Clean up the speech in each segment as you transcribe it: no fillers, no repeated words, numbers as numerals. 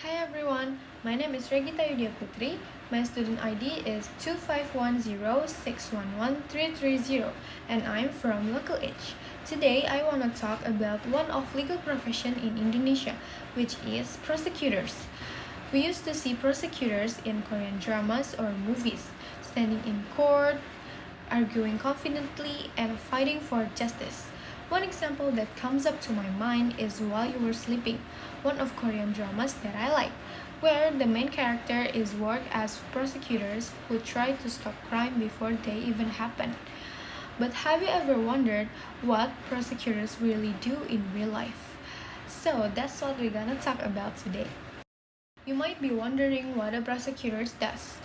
Hi everyone, my name is Regita Ayudiaputri. My student ID is 2510611330 and I'm from local H. Today I want to talk about one of legal profession in Indonesia, which is prosecutors. We used to see prosecutors in Korean dramas or movies, standing in court, arguing confidently, and fighting for justice. One example that comes up to my mind is While You Were Sleeping, one of Korean dramas that I like, where the main character is work as prosecutors who try to stop crime before they even happen. But have you ever wondered what prosecutors really do in real life? So that's what we're gonna talk about today. You might be wondering what a prosecutor does.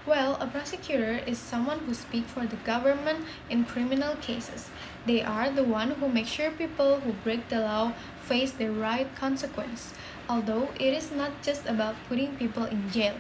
Well, a prosecutor is someone who speaks for the government in criminal cases. They are the one who make sure people who break the law face the right consequence. Although it is not just about putting people in jail.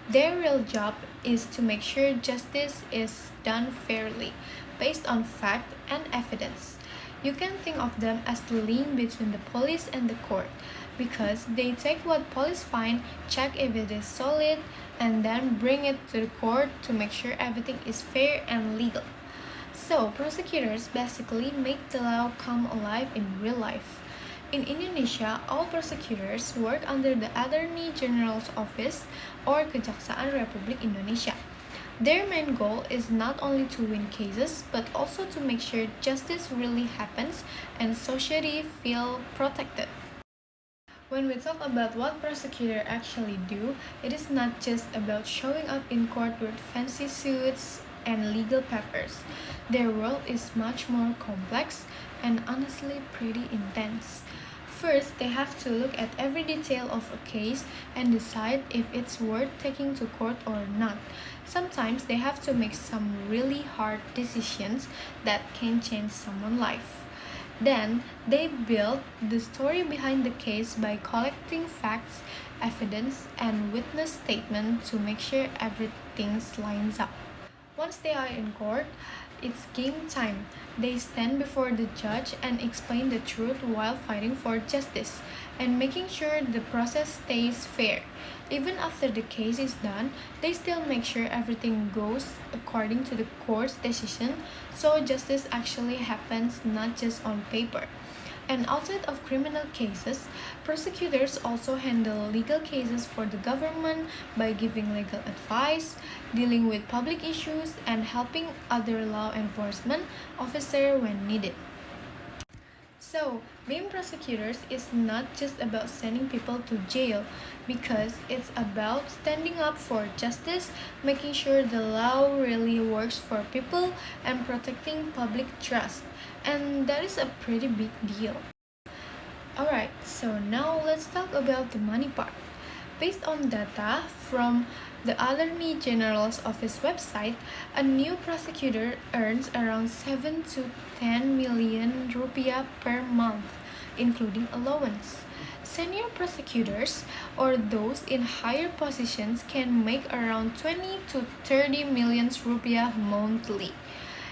Their real job is to make sure justice is done fairly, based on fact and evidence. You can think of them as the link between the police and the court because they take what police find, check if it is solid, and then bring it to the court to make sure everything is fair and legal. So, prosecutors basically make the law come alive in real life. In Indonesia, all prosecutors work under the Attorney General's Office or Kejaksaan Republik Indonesia. Their main goal is not only to win cases, but also to make sure justice really happens and society feel protected. When we talk about what prosecutors actually do, it is not just about showing up in court with fancy suits and legal papers. Their world is much more complex and honestly pretty intense. First, they have to look at every detail of a case and decide if it's worth taking to court or not. Sometimes they have to make some really hard decisions that can change someone's life. Then, they build the story behind the case by collecting facts, evidence, and witness statements to make sure everything lines up. Once they are in court, it's game time. They stand before the judge and explain the truth while fighting for justice and making sure the process stays fair. Even after the case is done, they still make sure everything goes according to the court's decision so justice actually happens not just on paper. And outside of criminal cases, prosecutors also handle legal cases for the government by giving legal advice, dealing with public issues, and helping other law enforcement officers when needed. So, being prosecutors is not just about sending people to jail because it's about standing up for justice, making sure the law really works for people, and protecting public trust. And that is a pretty big deal. Alright, so now let's talk about the money part. Based on data from the Attorney General's Office website, a new prosecutor earns around 7 to 10 million rupiah per month, including allowance. Senior prosecutors or those in higher positions can make around 20 to 30 million rupiah monthly.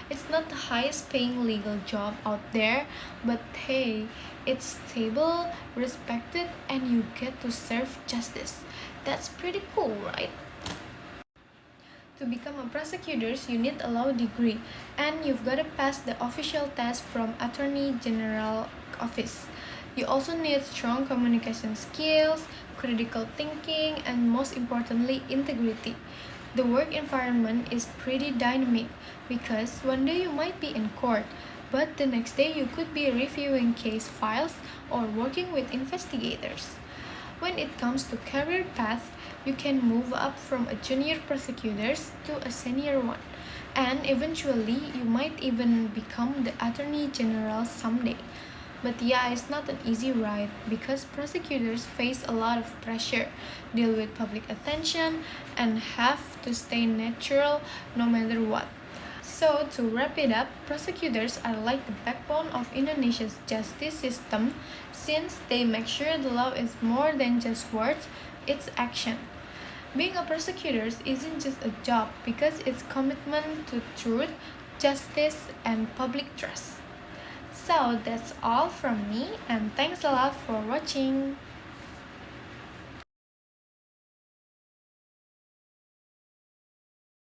It's not the highest paying legal job out there, but hey, it's stable, respected, and you get to serve justice. That's pretty cool, right? To become a prosecutor, you need a law degree, and you've got to pass the official test from Attorney General Office. You also need strong communication skills, critical thinking, and most importantly, integrity. The work environment is pretty dynamic because one day you might be in court, but the next day you could be reviewing case files or working with investigators. When it comes to career path, you can move up from a junior prosecutor to a senior one, and eventually you might even become the Attorney General someday. But yeah, it's not an easy ride because prosecutors face a lot of pressure, deal with public attention, and have to stay natural no matter what. So, to wrap it up, prosecutors are like the backbone of Indonesia's justice system since they make sure the law is more than just words, it's action. Being a prosecutor isn't just a job because it's commitment to truth, justice, and public trust. So that's all from me, and thanks a lot for watching.